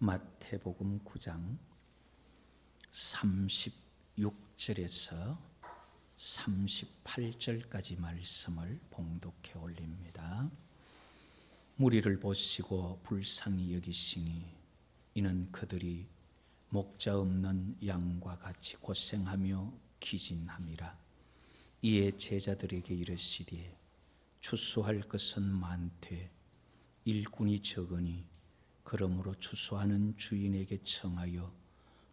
마태복음 9장 36절에서 38절까지 말씀을 봉독해 올립니다. 무리를 보시고 불쌍히 여기시니 이는 그들이 목자 없는 양과 같이 고생하며 기진함이라. 이에 제자들에게 이르시되 추수할 것은 많되 일꾼이 적으니 그러므로 추수하는 주인에게 청하여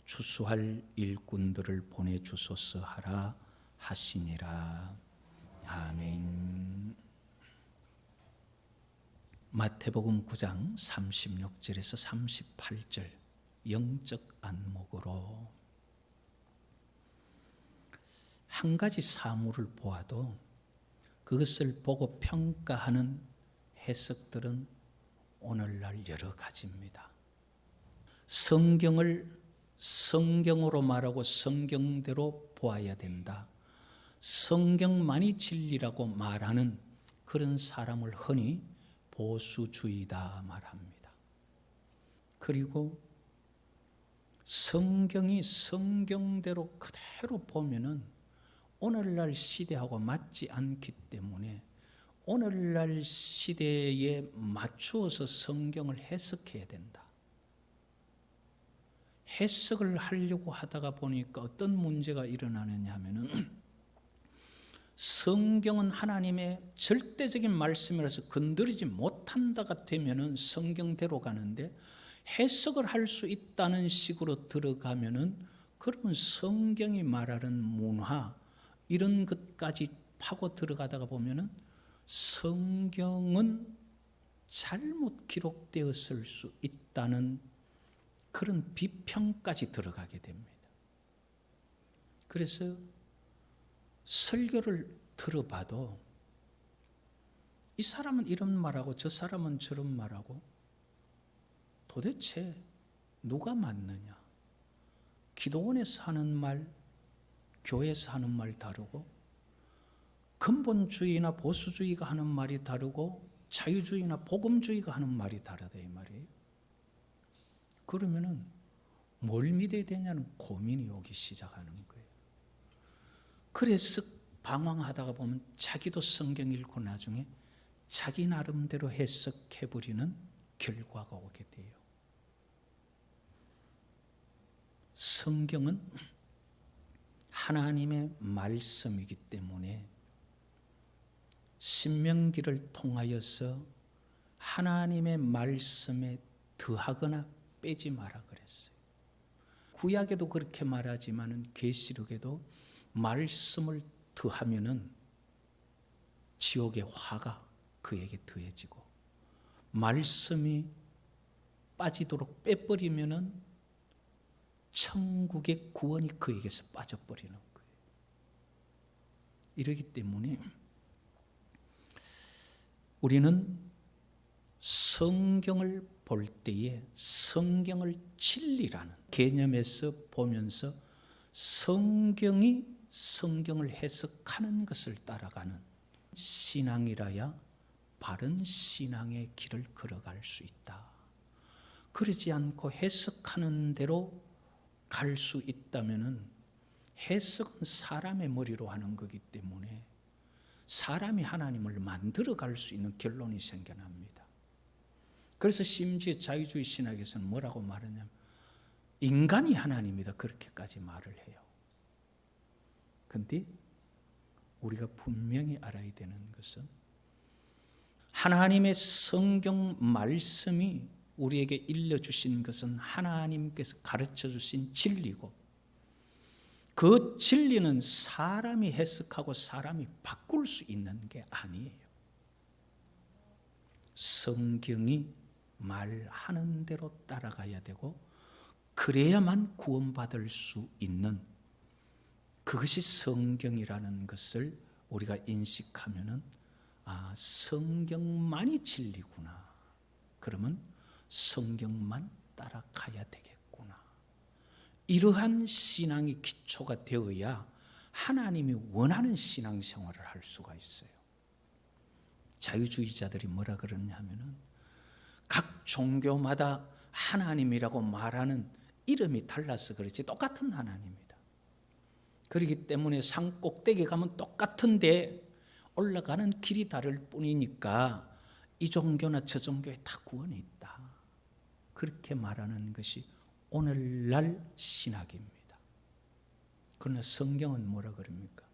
추수할 일꾼들을 보내주소서 하라 하시니라. 아멘. 마태복음 9장 36절에서 38절 영적 안목으로 한 가지 사물을 보아도 그것을 보고 평가하는 해석들은 오늘날 여러 가지입니다. 성경을 성경으로 말하고 성경대로 보아야 된다. 성경만이 진리라고 말하는 그런 사람을 흔히 보수주의다 말합니다. 그리고 성경이 성경대로 그대로 보면은 오늘날 시대하고 맞지 않기 때문에 오늘날 시대에 맞추어서 성경을 해석해야 된다. 해석을 하려고 하다가 보니까 어떤 문제가 일어나느냐 하면은 성경은 하나님의 절대적인 말씀이라서 건드리지 못한다가 되면은 성경대로 가는데 해석을 할 수 있다는 식으로 들어가면은 그러면 성경이 말하는 문화 이런 것까지 파고 들어가다가 보면은 성경은 잘못 기록되었을 수 있다는 그런 비평까지 들어가게 됩니다. 그래서 설교를 들어봐도 이 사람은 이런 말하고 저 사람은 저런 말하고 도대체 누가 맞느냐? 기도원에서 하는 말, 교회에서 하는 말 다르고 근본주의나 보수주의가 하는 말이 다르고 자유주의나 복음주의가 하는 말이 다르다 이 말이에요. 그러면은 뭘 믿어야 되냐는 고민이 오기 시작하는 거예요. 그래서 방황하다가 보면 자기도 성경 읽고 나중에 자기 나름대로 해석해버리는 결과가 오게 돼요. 성경은 하나님의 말씀이기 때문에 신명기를 통하여서 하나님의 말씀에 더하거나 빼지 마라 그랬어요. 구약에도 그렇게 말하지만 계시록에도 말씀을 더하면은 지옥의 화가 그에게 더해지고 말씀이 빠지도록 빼버리면은 천국의 구원이 그에게서 빠져버리는 거예요. 이러기 때문에 우리는 성경을 볼 때에 성경을 진리라는 개념에서 보면서 성경이 성경을 해석하는 것을 따라가는 신앙이라야 바른 신앙의 길을 걸어갈 수 있다. 그러지 않고 해석하는 대로 갈 수 있다면은 해석은 사람의 머리로 하는 거기 때문에 사람이 하나님을 만들어 갈 수 있는 결론이 생겨납니다. 그래서 심지어 자유주의 신학에서는 뭐라고 말하냐면 인간이 하나님이다 그렇게까지 말을 해요. 그런데 우리가 분명히 알아야 되는 것은 하나님의 성경 말씀이 우리에게 일러주신 것은 하나님께서 가르쳐 주신 진리고 그 진리는 사람이 해석하고 사람이 바꿀 수 있는 게 아니에요. 성경이 말하는 대로 따라가야 되고 그래야만 구원받을 수 있는 그것이 성경이라는 것을 우리가 인식하면은 아, 성경만이 진리구나. 그러면 성경만 따라가야 되겠구나. 이러한 신앙이 기초가 되어야 하나님이 원하는 신앙생활을 할 수가 있어요. 자유주의자들이 뭐라 그러냐 하면은 각 종교마다 하나님이라고 말하는 이름이 달라서 그렇지 똑같은 하나님입니다. 그렇기 때문에 산 꼭대기 가면 똑같은데 올라가는 길이 다를 뿐이니까 이 종교나 저 종교에 다 구원이 있다. 그렇게 말하는 것이 오늘날 신학입니다. 그러나 성경은 뭐라 그럽니까?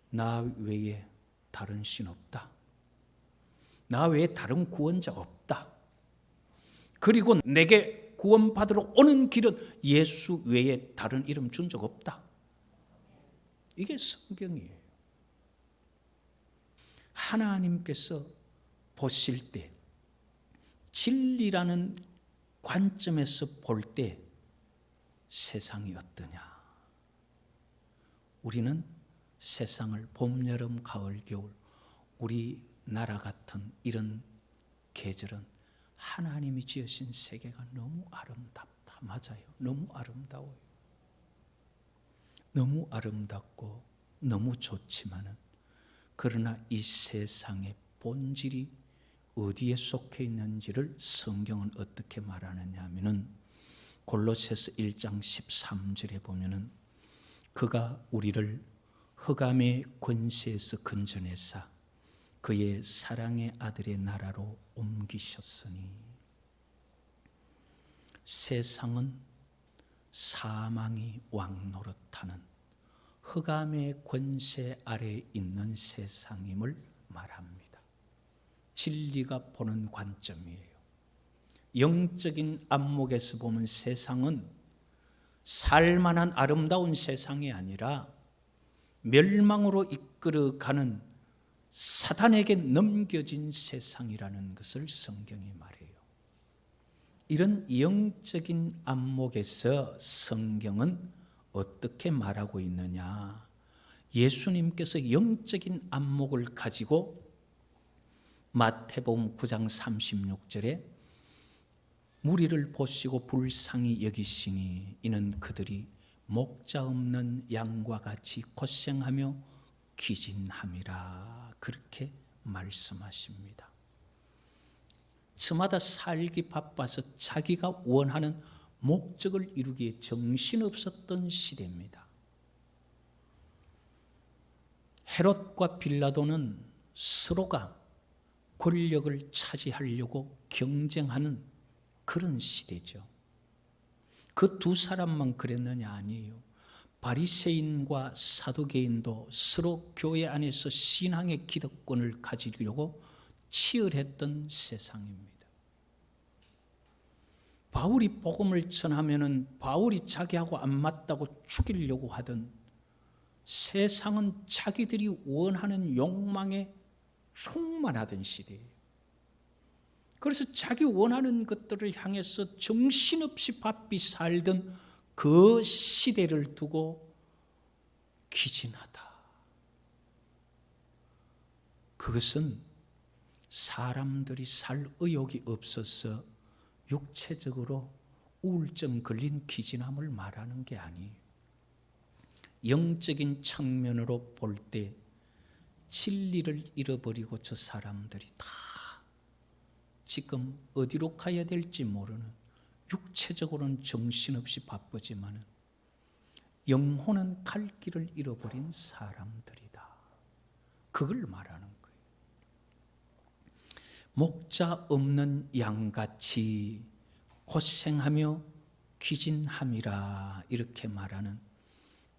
나 외에 다른 신 없다. 나 외에 다른 구원자 없다. 그리고 내게 구원받으러 오는 길은 예수 외에 다른 이름 준 적 없다. 이게 성경이에요. 하나님께서 보실 때 진리라는 관점에서 볼 때 세상이 어떠냐? 우리는 세상을 봄, 여름, 가을, 겨울 우리나라 같은 이런 계절은 하나님이 지으신 세계가 너무 아름답다. 맞아요. 너무 아름다워요. 너무 아름답고 너무 좋지만은 그러나 이 세상의 본질이 어디에 속해 있는지를 성경은 어떻게 말하느냐 하면은 골로새서 1장 13절에 보면은 그가 우리를 흑암의 권세에서 건져내사 그의 사랑의 아들의 나라로 옮기셨으니 세상은 사망이 왕노릇하는 흑암의 권세 아래에 있는 세상임을 말합니다. 진리가 보는 관점이에요. 영적인 안목에서 보면 세상은 살만한 아름다운 세상이 아니라 멸망으로 이끌어가는 사단에게 넘겨진 세상이라는 것을 성경이 말해요. 이런 영적인 안목에서 성경은 어떻게 말하고 있느냐? 예수님께서 영적인 안목을 가지고 마태복음 9장 36절에 무리를 보시고 불쌍히 여기시니 이는 그들이 목자 없는 양과 같이 고생하며 기진함이라 그렇게 말씀하십니다. 저마다 살기 바빠서 자기가 원하는 목적을 이루기에 정신없었던 시대입니다. 헤롯과 빌라도는 서로가 권력을 차지하려고 경쟁하는 그런 시대죠. 그 두 사람만 그랬느냐? 아니에요. 바리새인과 사두개인도 서로 교회 안에서 신앙의 기득권을 가지려고 치열했던 세상입니다. 바울이 복음을 전하면은 바울이 자기하고 안 맞다고 죽이려고 하던 세상은 자기들이 원하는 욕망에 충만하던 시대예요. 그래서 자기 원하는 것들을 향해서 정신없이 바삐 살던 그 시대를 두고 기진하다. 그것은 사람들이 살 의욕이 없어서 육체적으로 우울증 걸린 기진함을 말하는 게 아니에요. 영적인 측면으로 볼 때 진리를 잃어버리고 저 사람들이 다 지금 어디로 가야 될지 모르는, 육체적으로는 정신없이 바쁘지만 영혼은 갈 길을 잃어버린 사람들이다. 그걸 말하는 거예요. 목자 없는 양같이 고생하며 기진함이라 이렇게 말하는,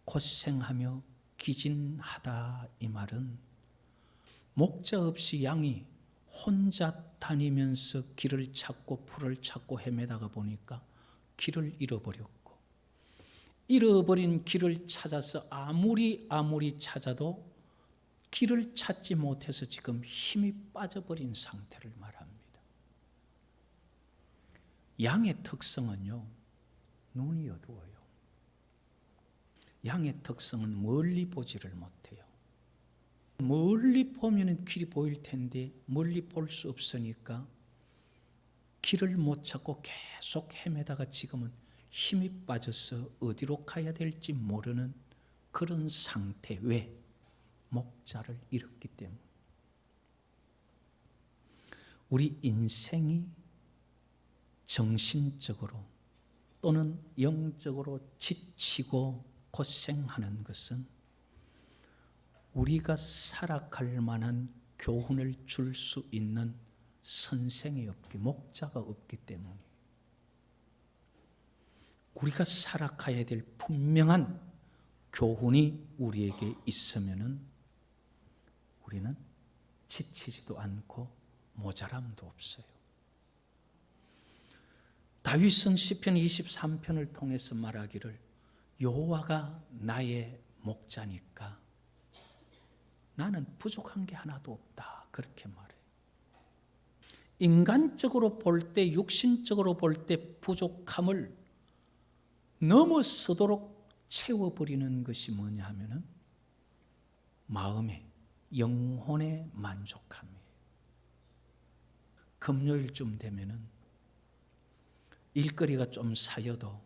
고생하며 기진하다 이 말은 목자 없이 양이 혼자 다니면서 길을 찾고 풀을 찾고 헤매다가 보니까 길을 잃어버렸고, 잃어버린 길을 찾아서 아무리 찾아도 길을 찾지 못해서 지금 힘이 빠져버린 상태를 말합니다. 양의 특성은요, 눈이 어두워요. 양의 특성은 멀리 보지를 못해요. 멀리 보면 길이 보일 텐데 멀리 볼 수 없으니까 길을 못 찾고 계속 헤매다가 지금은 힘이 빠져서 어디로 가야 될지 모르는 그런 상태. 왜? 목자를 잃었기 때문에. 우리 인생이 정신적으로 또는 영적으로 지치고 고생하는 것은 우리가 살아갈 만한 교훈을 줄 수 있는 선생이 없기, 목자가 없기 때문에 우리가 살아가야 될 분명한 교훈이 우리에게 있으면은 우리는 지치지도 않고 모자람도 없어요. 다윗은 시편 23편을 통해서 말하기를 여호와가 나의 목자니까 나는 부족한 게 하나도 없다, 그렇게 말해요. 인간적으로 볼 때, 육신적으로 볼 때 부족함을 넘어서도록 채워버리는 것이 뭐냐 하면은 마음의, 영혼의 만족함이에요. 금요일쯤 되면은 일거리가 좀 쌓여도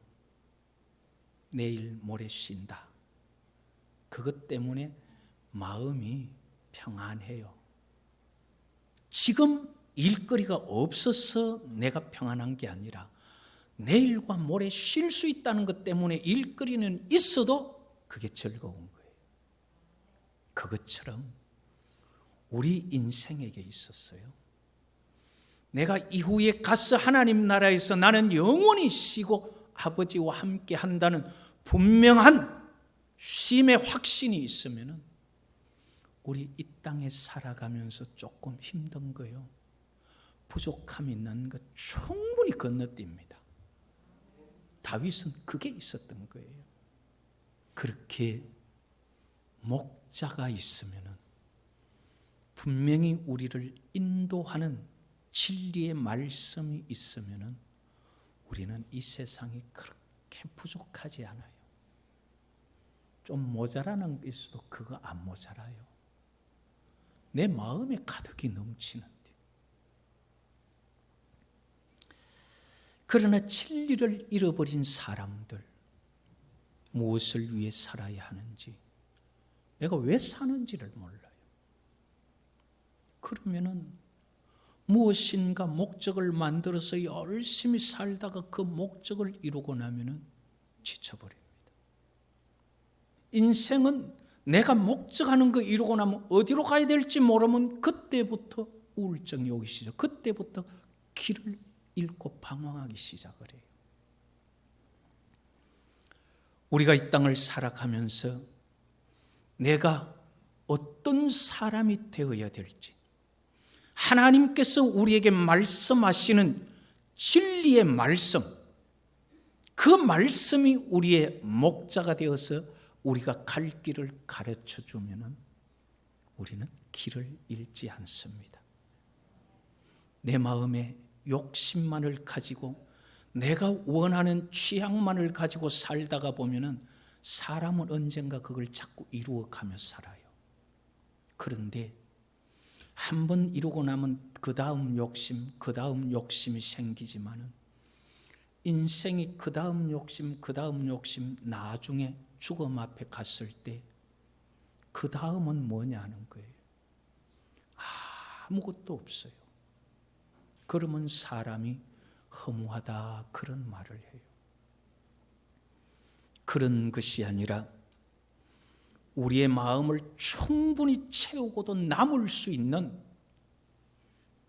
내일 모레 쉰다. 그것 때문에 마음이 평안해요. 지금 일거리가 없어서 내가 평안한 게 아니라 내일과 모레 쉴 수 있다는 것 때문에 일거리는 있어도 그게 즐거운 거예요. 그것처럼 우리 인생에게 있었어요. 내가 이후에 가서 하나님 나라에서 나는 영원히 쉬고 아버지와 함께 한다는 분명한 쉼의 확신이 있으면 우리 이 땅에 살아가면서 조금 힘든 거요, 부족함이 있는 것 충분히 건너뜁니다. 다윗은 그게 있었던 거예요. 그렇게 목자가 있으면 분명히 우리를 인도하는 진리의 말씀이 있으면 우리는 이 세상이 그렇게 부족하지 않아요. 좀 모자라는 게 있어도 그거 안 모자라요. 내 마음에 가득히 넘치는데. 그러나 진리를 잃어버린 사람들, 무엇을 위해 살아야 하는지, 내가 왜 사는지를 몰라요. 그러면은 무엇인가 목적을 만들어서 열심히 살다가 그 목적을 이루고 나면은 지쳐버립니다. 인생은 내가 목적하는 거 이루고 나면 어디로 가야 될지 모르면 그때부터 우울증이 오기 시작. 그때부터 길을 잃고 방황하기 시작을 해요. 우리가 이 땅을 살아가면서 내가 어떤 사람이 되어야 될지, 하나님께서 우리에게 말씀하시는 진리의 말씀, 그 말씀이 우리의 목자가 되어서 우리가 갈 길을 가르쳐 주면 우리는 길을 잃지 않습니다. 내 마음에 욕심만을 가지고 내가 원하는 취향만을 가지고 살다가 보면 사람은 언젠가 그걸 자꾸 이루어가며 살아요. 그런데 한번 이루고 나면 그 다음 욕심이 생기지만은 인생이 그 다음 욕심 나중에 죽음 앞에 갔을 때 그 다음은 뭐냐 하는 거예요. 아무것도 없어요. 그러면 사람이 허무하다 그런 말을 해요. 그런 것이 아니라 우리의 마음을 충분히 채우고도 남을 수 있는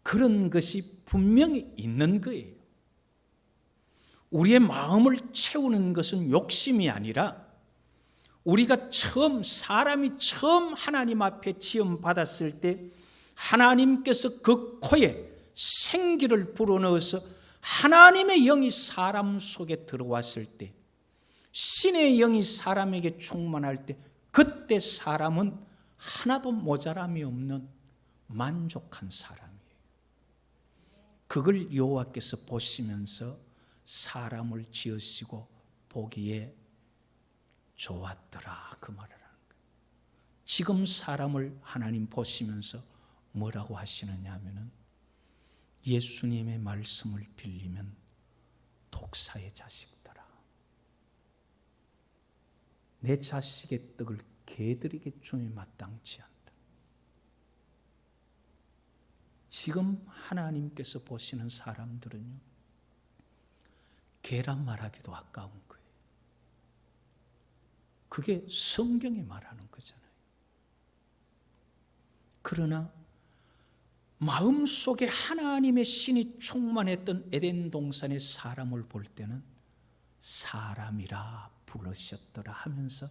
그런 것이 분명히 있는 거예요. 우리의 마음을 채우는 것은 욕심이 아니라 우리가 사람이 처음 하나님 앞에 지음받았을 때 하나님께서 그 코에 생기를 불어넣어서 하나님의 영이 사람 속에 들어왔을 때, 신의 영이 사람에게 충만할 때, 그때 사람은 하나도 모자람이 없는 만족한 사람이에요. 그걸 여호와께서 보시면서 사람을 지으시고 보기에 좋았더라, 그 말을 하는 거예요. 지금 사람을 하나님 보시면서 뭐라고 하시느냐 하면은 예수님의 말씀을 빌리면 독사의 자식들아, 내 자식의 떡을 개들에게 줌이 마땅치 않다. 지금 하나님께서 보시는 사람들은요, 계란 말하기도 아까운 거예요. 그게 성경이 말하는 거잖아요. 그러나 마음속에 하나님의 신이 충만했던 에덴 동산의 사람을 볼 때는 사람이라 부르셨더라 하면서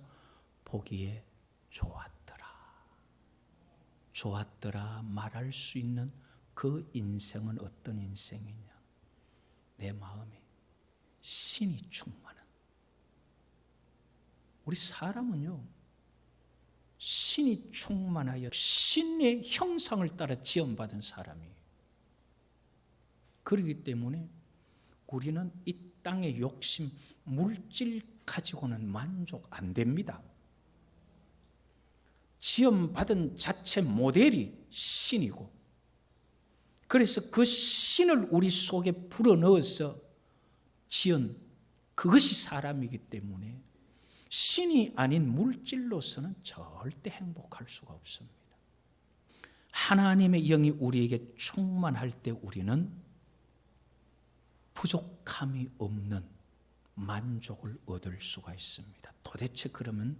보기에 좋았더라 말할 수 있는 그 인생은 어떤 인생이냐? 내 마음에 신이 충만한. 우리 사람은요, 신이 충만하여 신의 형상을 따라 지음받은 사람이에요. 그렇기 때문에 우리는 이 땅의 욕심, 물질 가지고는 만족 안 됩니다. 지음받은 자체 모델이 신이고, 그래서 그 신을 우리 속에 불어넣어서 지은 그것이 사람이기 때문에 신이 아닌 물질로서는 절대 행복할 수가 없습니다. 하나님의 영이 우리에게 충만할 때 우리는 부족함이 없는 만족을 얻을 수가 있습니다. 도대체 그러면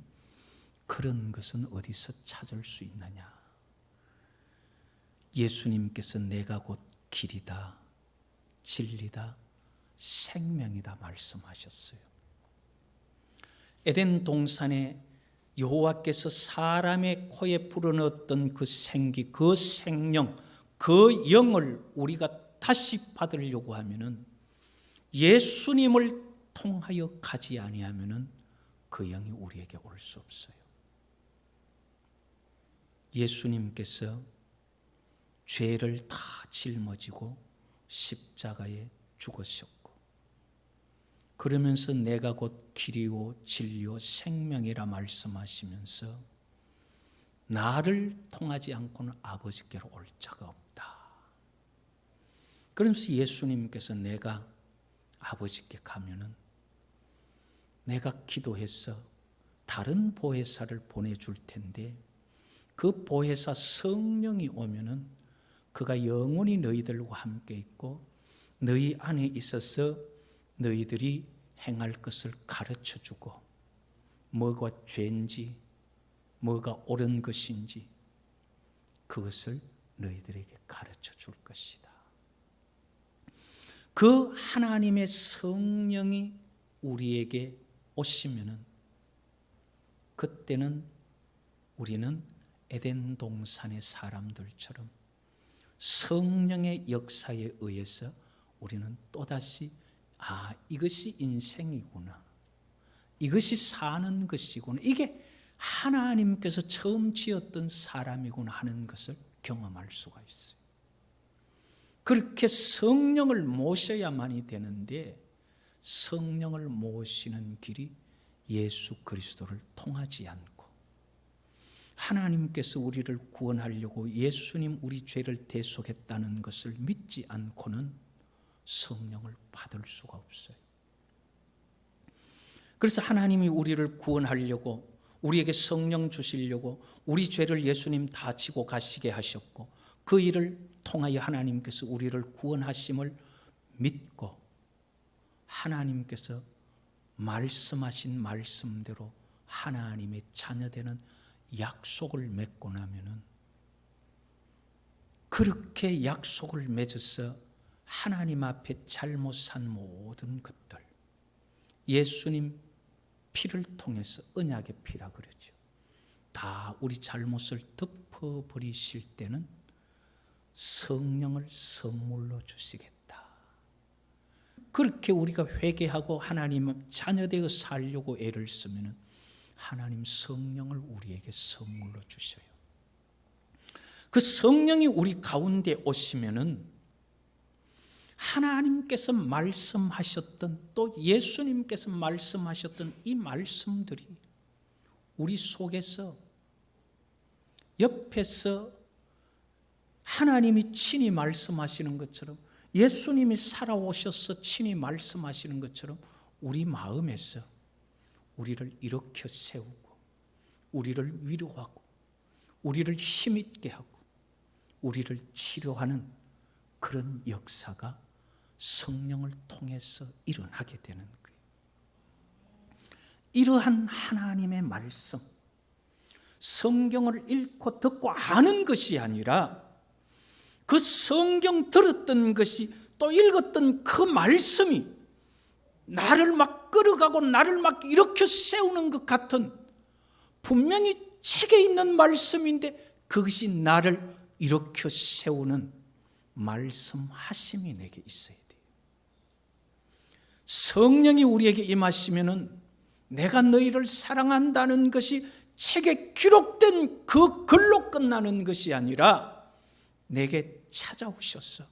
그런 것은 어디서 찾을 수 있느냐? 예수님께서 내가 곧 길이다, 진리다, 생명이다 말씀하셨어요. 에덴 동산에 여호와께서 사람의 코에 불어넣었던 그 생기, 그 생명, 그 영을 우리가 다시 받으려고 하면은 예수님을 통하여 가지 아니하면은 그 영이 우리에게 올 수 없어요. 예수님께서 죄를 다 짊어지고 십자가에 죽으셨고, 그러면서 내가 곧 길이요 진리요 생명이라 말씀하시면서 나를 통하지 않고는 아버지께로 올 자가 없다. 그러면서 예수님께서 내가 아버지께 가면은 내가 기도해서 다른 보혜사를 보내줄 텐데 그 보혜사 성령이 오면은 그가 영원히 너희들과 함께 있고 너희 안에 있어서 너희들이 행할 것을 가르쳐주고 뭐가 죄인지 뭐가 옳은 것인지 그것을 너희들에게 가르쳐줄 것이다. 그 하나님의 성령이 우리에게 오시면은 그때는 우리는 에덴 동산의 사람들처럼 성령의 역사에 의해서 우리는 또다시 이것이 인생이구나, 이것이 사는 것이구나, 이게 하나님께서 처음 지었던 사람이구나 하는 것을 경험할 수가 있어요. 그렇게 성령을 모셔야만이 되는데 성령을 모시는 길이 예수 그리스도를 통하지 않고 하나님께서 우리를 구원하려고 예수님 우리 죄를 대속했다는 것을 믿지 않고는 성령을 받을 수가 없어요. 그래서 하나님이 우리를 구원하려고 우리에게 성령 주시려고 우리 죄를 예수님 다 지고 가시게 하셨고 그 일을 통하여 하나님께서 우리를 구원하심을 믿고 하나님께서 말씀하신 말씀대로 하나님의 자녀되는 약속을 맺고 나면은 그렇게 약속을 맺어서 하나님 앞에 잘못 산 모든 것들, 예수님 피를 통해서 언약의 피라 그러죠. 다 우리 잘못을 덮어버리실 때는 성령을 선물로 주시겠다. 그렇게 우리가 회개하고 하나님 자녀되어 살려고 애를 쓰면 하나님 성령을 우리에게 선물로 주셔요. 그 성령이 우리 가운데 오시면은 하나님께서 말씀하셨던 또 예수님께서 말씀하셨던 이 말씀들이 우리 속에서 옆에서 하나님이 친히 말씀하시는 것처럼 예수님이 살아오셔서 친히 말씀하시는 것처럼 우리 마음에서 우리를 일으켜 세우고 우리를 위로하고 우리를 힘있게 하고 우리를 치료하는 그런 역사가 성령을 통해서 일어나게 되는 거예요. 이러한 하나님의 말씀, 성경을 읽고 듣고 아는 것이 아니라 그 성경 들었던 것이 또 읽었던 그 말씀이 나를 막 끌어가고 나를 막 일으켜 세우는 것 같은, 분명히 책에 있는 말씀인데 그것이 나를 일으켜 세우는 말씀하심이 내게 있어야 돼요. 성령이 우리에게 임하시면은 내가 너희를 사랑한다는 것이 책에 기록된 그 글로 끝나는 것이 아니라 내게 찾아오셔서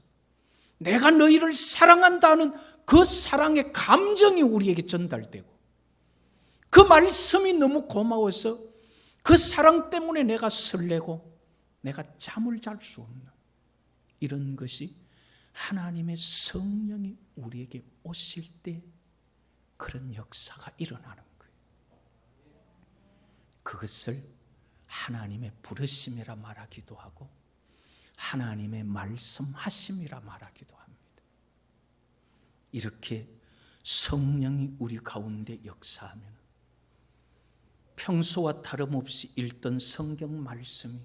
내가 너희를 사랑한다는 그 사랑의 감정이 우리에게 전달되고, 그 말씀이 너무 고마워서 그 사랑 때문에 내가 설레고 내가 잠을 잘 수 없는, 이런 것이 하나님의 성령이 우리에게 오실 때 그런 역사가 일어나는 거예요. 그것을 하나님의 부르심이라 말하기도 하고 하나님의 말씀하심이라 말하기도 합니다. 이렇게 성령이 우리 가운데 역사하면 평소와 다름없이 읽던 성경 말씀이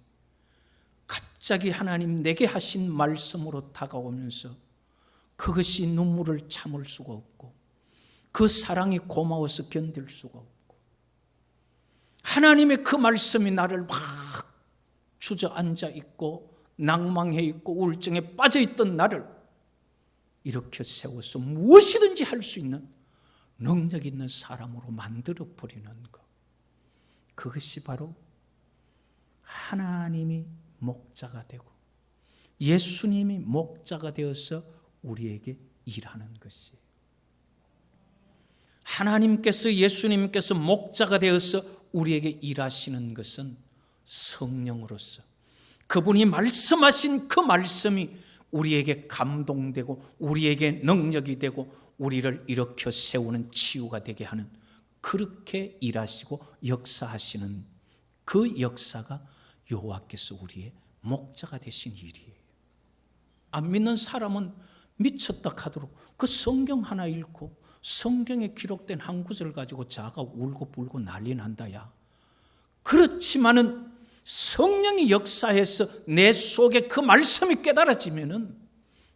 갑자기 하나님 내게 하신 말씀으로 다가오면서 그것이 눈물을 참을 수가 없고 그 사랑이 고마워서 견딜 수가 없고, 하나님의 그 말씀이 나를 막 주저앉아 있고 낭망해 있고 우울증에 빠져 있던 나를 일으켜 세워서 무엇이든지 할 수 있는 능력 있는 사람으로 만들어 버리는 것, 그것이 바로 하나님이 목자가 되고 예수님이 목자가 되어서 우리에게 일하는 것이에요. 하나님께서, 예수님께서 목자가 되어서 우리에게 일하시는 것은 성령으로서 그분이 말씀하신 그 말씀이 우리에게 감동되고 우리에게 능력이 되고 우리를 일으켜 세우는 치유가 되게 하는, 그렇게 일하시고 역사하시는 그 역사가 여호와께서 우리의 목자가 되신 일이에요. 안 믿는 사람은 미쳤다 하도록 그 성경 하나 읽고 성경에 기록된 한 구절 가지고 자가 울고 불고 난리 난다야. 그렇지만은 성령이 역사해서 내 속에 그 말씀이 깨달아지면은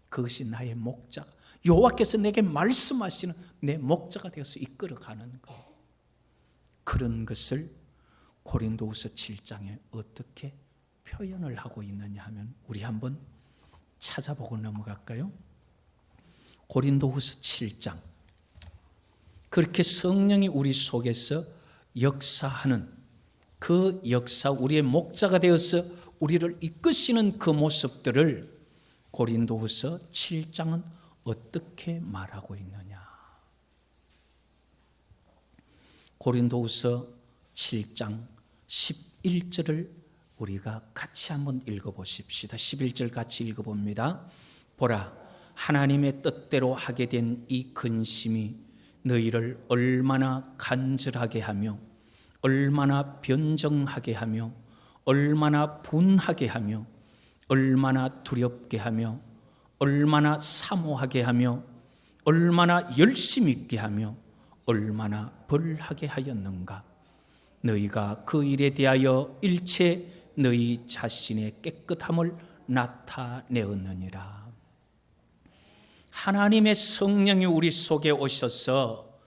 그것이 나의 목자, 여호와께서 내게 말씀하시는 내 목자가 되어서 이끌어가는 것. 그런 것을 고린도후서 7장에 어떻게 표현을 하고 있느냐 하면 우리 한번 찾아보고 넘어갈까요? 고린도후서 7장. 그렇게 성령이 우리 속에서 역사하는 그 역사, 우리의 목자가 되어서 우리를 이끄시는 그 모습들을 고린도후서 7장은 어떻게 말하고 있느냐. 고린도후서 7장 11절을 우리가 같이 한번 읽어보십시다. 11절 같이 읽어봅니다. 보라, 하나님의 뜻대로 하게 된 이 근심이 너희를 얼마나 간절하게 하며 얼마나 변정하게 하며 얼마나 분하게 하며 얼마나 두렵게 하며 얼마나 사모하게 하며 얼마나 열심 있게 하며 얼마나 벌하게 하였는가. 너희가 그 일에 대하여 일체 너희 자신의 깨끗함을 나타내었느니라. 하나님의 성령이 우리 속에 오셔서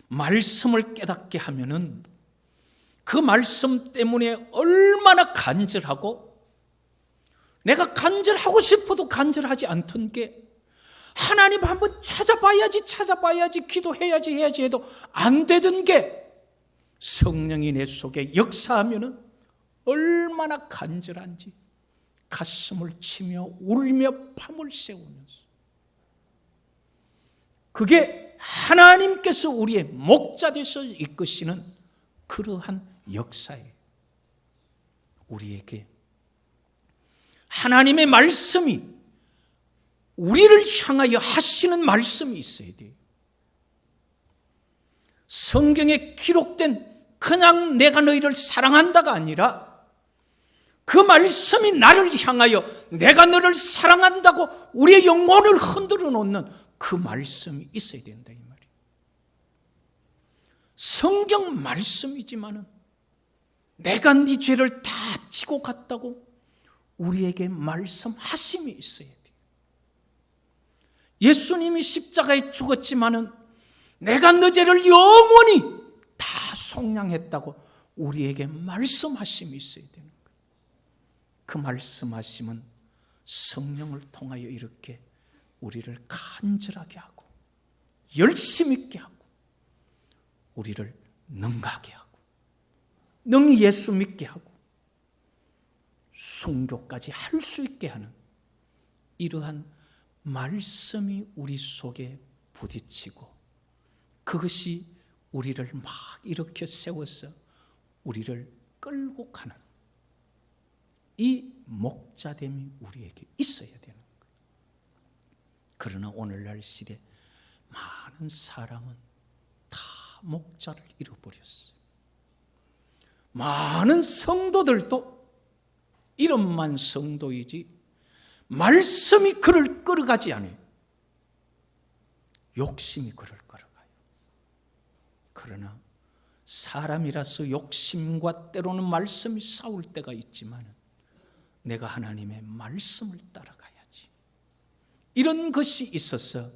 말씀을 깨닫게 하면은 그 말씀 때문에 얼마나 간절하고, 내가 간절하고 싶어도 간절하지 않던 게 하나님 한번 찾아봐야지 기도해야지 해도 안 되던 게 성령이 내 속에 역사하면은 얼마나 간절한지 가슴을 치며 울며 밤을 새우면서, 그게 하나님께서 우리의 목자 되셔 이끄시는 그러한 역사예요. 우리에게 하나님의 말씀이, 우리를 향하여 하시는 말씀이 있어야 돼요. 성경에 기록된 그냥 내가 너희를 사랑한다가 아니라 그 말씀이 나를 향하여 내가 너를 사랑한다고 우리의 영혼을 흔들어 놓는 그 말씀이 있어야 된다 이 말이에요. 성경 말씀이지만은 내가 네 죄를 다 지고 갔다고 우리에게 말씀하심이 있어야 돼요. 예수님이 십자가에 죽었지만은 내가 너 죄를 영원히 다 속량했다고 우리에게 말씀하심이 있어야 되는 거예요. 그 말씀하심은 성령을 통하여 이렇게 우리를 간절하게 하고 열심 있게 하고 우리를 능가하게 하고 능히 예수 믿게 하고 순교까지 할 수 있게 하는 이러한 말씀이 우리 속에 부딪히고 그것이 우리를 막 일으켜 세워서 우리를 끌고 가는 이 목자됨이 우리에게 있어야 되는 거예요. 그러나 오늘날 시대 많은 사람은 다 목자를 잃어버렸어요. 많은 성도들도 이름만 성도이지 말씀이 그를 끌어가지 않아요. 욕심이 그를 끌어가요. 그러나 사람이라서 욕심과 때로는 말씀이 싸울 때가 있지만 내가 하나님의 말씀을 따라가야지. 이런 것이 있어서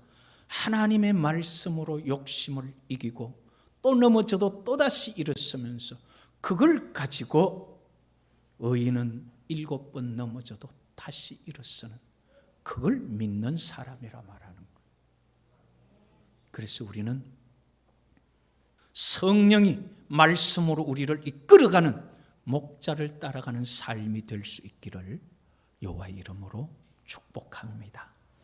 하나님의 말씀으로 욕심을 이기고 또 넘어져도 또다시 일어서면서 그걸 가지고 의인은 7번 넘어져도 다시 일어서는 그걸 믿는 사람이라 말하는 거예요. 그래서 우리는 성령이 말씀으로 우리를 이끌어가는 목자를 따라가는 삶이 될 수 있기를 여호와의 이름으로 축복합니다.